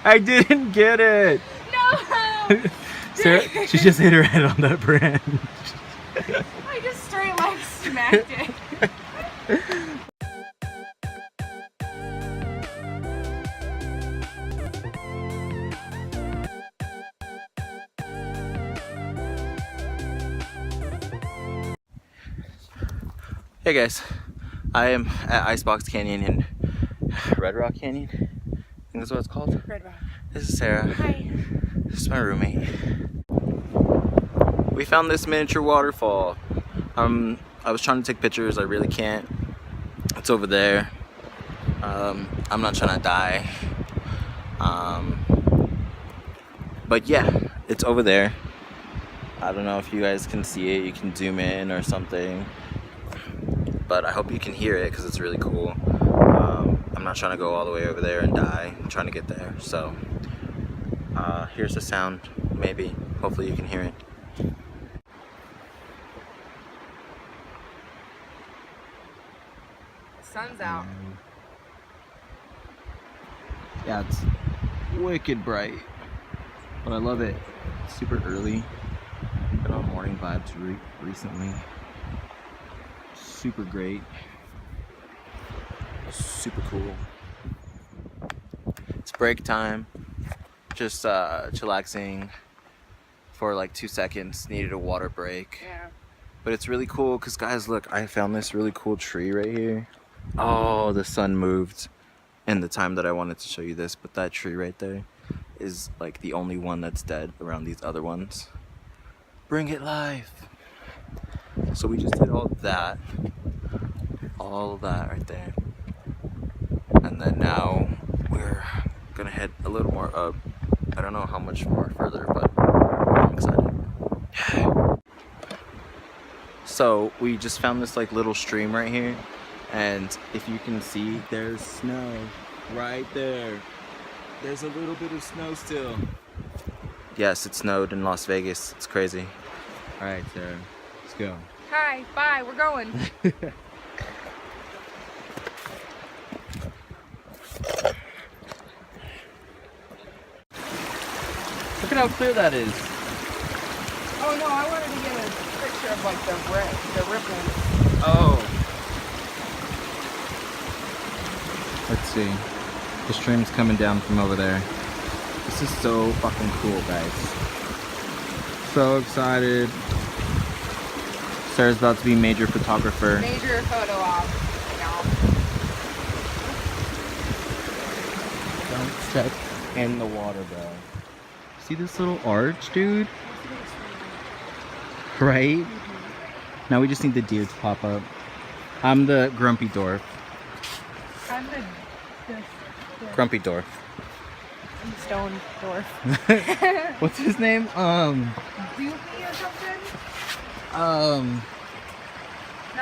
I didn't get it. No. Sarah, she just hit her head on that branch. I just straight like smacked it. Hey guys, I am at Icebox Canyon in Red Rock Canyon. I think that's what it's called. Red Rock. This is Sarah. Hi. This is my roommate. We found this miniature waterfall. I was trying to take pictures. I really can't. It's over there. I'm not trying to die. But yeah, it's over there. I don't know if you guys can see it. You can zoom in or something. But I hope you can hear it because it's really cool. I'm not trying to go all the way over there and die. I'm trying to get there. So here's the sound. Maybe. Hopefully you can hear it. Sun's out. Yeah, it's wicked bright. But I love it. It's super early. Been on morning vibes recently. Super great. Super cool. It's break time. Just chillaxing for like 2 seconds. Needed a water break. Yeah. But it's really cool because guys, look, I found this really cool tree right here. Oh, the sun moved in the time that I wanted to show you this, but that tree right there is like the only one that's dead around these other ones. Bring it live. So we just did all of that right there, and then now we're gonna head a little more up. I don't know how much more further, but I'm excited. So we just found this like little stream right here, and if you can see, there's snow right there. There's a little bit of snow still. Yes, it snowed in Las Vegas. It's crazy. All right, Sarah, let's go. Hi, bye, we're going. Look at how clear that is. Oh no, I wanted to get a picture of like the ripples. Oh. Let's see. The stream's coming down from over there. This is so fucking cool, guys. So excited. Sarah's about to be major photographer. Major photo op. Don't step in the water, bro. See this little arch, dude? Right? Now we just need the deer to pop up. I'm the grumpy dwarf. I'm the Grumpy dwarf. I'm stone dwarf. What's his name? Doopy or something?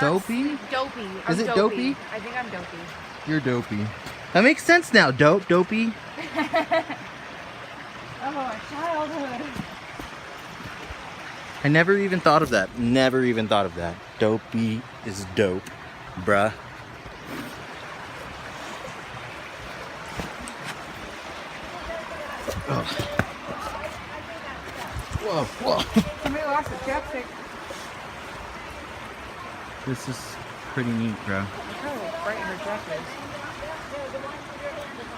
Dopey? Dopey. Is it Dopey? I think I'm Dopey. You're Dopey. That makes sense now. Dopey. Oh, childhood. I never even thought of that. Never even thought of that. Dopey is dope, bruh. Oh. Whoa. Somebody lost a chapstick. This is pretty neat, bro. Look how bright her dress is.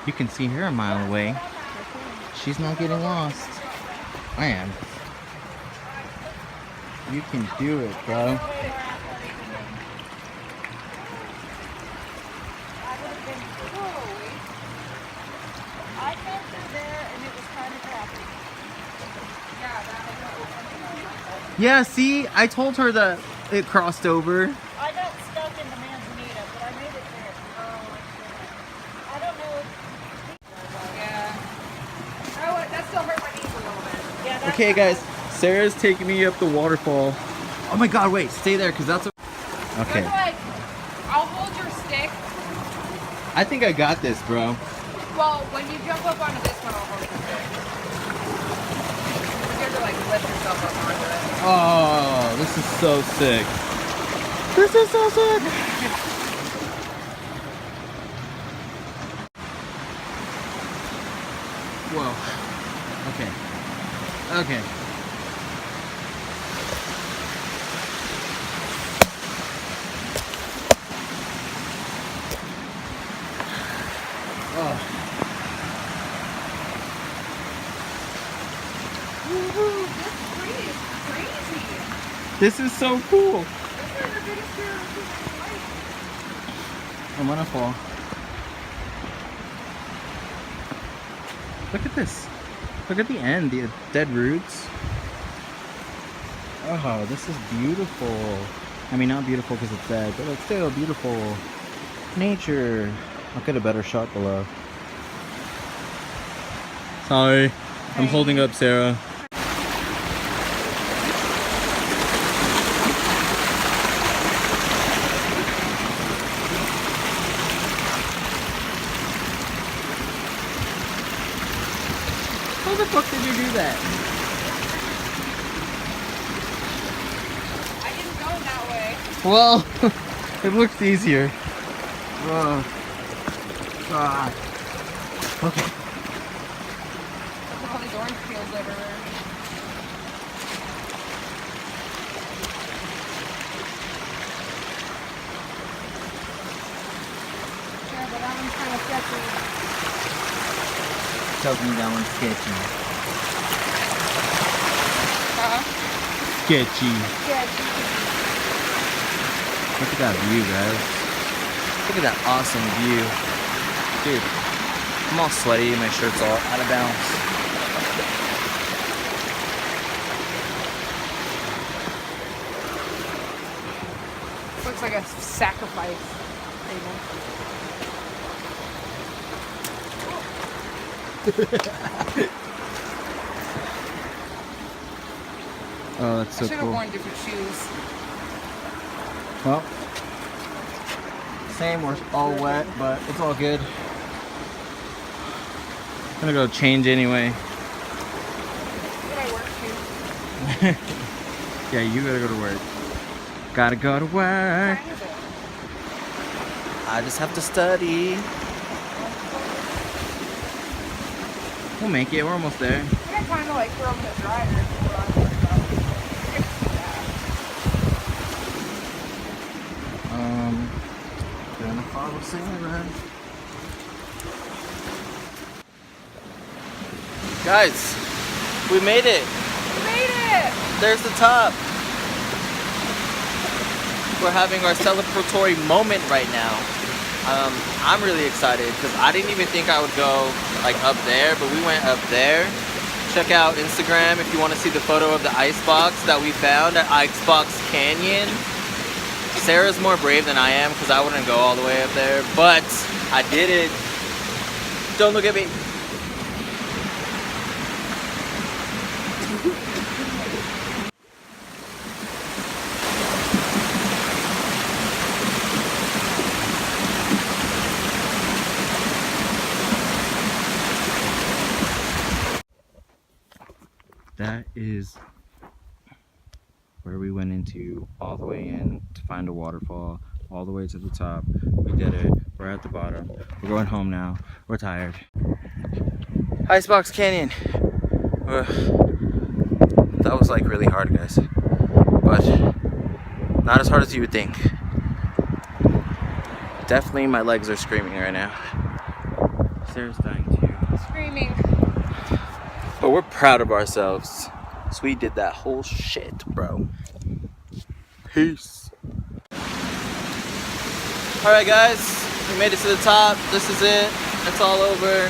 You can see her a mile away. She's not getting lost. I am. You can do it, bro. I came through there and it was kind of crappy. Yeah, see? I told her that it crossed over. I got stuck in the Manzanita, but I made it there. Oh, I don't know. Yeah. Oh, that still hurt my knees a little bit. Yeah. That's Okay, guys. Sarah's taking me up the waterfall. Oh my god, wait. Stay there, because that's... Okay. Like, I'll hold your stick. I think I got this, bro. Well, when you jump up onto this one, I'll hold your stick. You have to, like, lift yourself up onto it. Oh, this is so sick. This is so sick. Okay. Oh. Woohoo! This tree is crazy. This is so cool. This is the biggest deer I've seen in my life. A waterfall. Look at this. Look at the end, the dead roots. Oh, this is beautiful. I mean, not beautiful because it's dead, but it's still beautiful. Nature. I'll get a better shot below. Sorry, I'm holding up Sarah. How the fuck did you do that? I didn't go that way. Well, it looks easier. God. Okay. Look at all these orange peels everywhere. Yeah, but that one's kind of sketchy. Tells me that one's sketchy. Sketchy. Sketchy. Look at that view, guys. Look at that awesome view. Dude, I'm all sweaty, my shirt's all out of balance. Looks like a sacrifice table. Oh, that's so I should have cool. worn different shoes. Well, same, we're all wet, but it's all good. I'm gonna go change anyway. Did I work shoes? Yeah, you gotta go to work. Gotta go to work. What time is it? I just have to study. We'll make it, we're almost there. I got time to like throw them in the dryer. You're gonna see Gonna follow Sarah. Guys, we made it. that. We made it! There's the top. We're having our celebratory moment right now. I'm really excited because I didn't even think I would go like up there, but we went up there. Check out Instagram if you want to see the photo of the icebox that we found at Icebox Canyon. Sarah's more brave than I am because I wouldn't go all the way up there, but I did it. Don't look at me. That is where we went into all the way in to find a waterfall, all the way to the top. We did it. We're at the bottom. We're going home now. We're tired. Icebox Canyon. That was like really hard, guys. But not as hard as you would think. Definitely my legs are screaming right now. Sarah's dying too. Screaming. But we're proud of ourselves. So we did that whole shit, bro. Peace. Alright guys, we made it to the top. This is it. It's all over.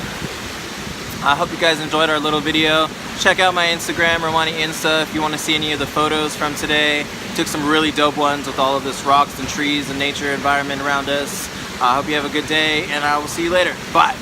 I hope you guys enjoyed our little video. Check out my Instagram, Romani Insta, if you want to see any of the photos from today. Took some really dope ones with all of this rocks and trees and nature environment around us. I hope you have a good day, and I will see you later. Bye.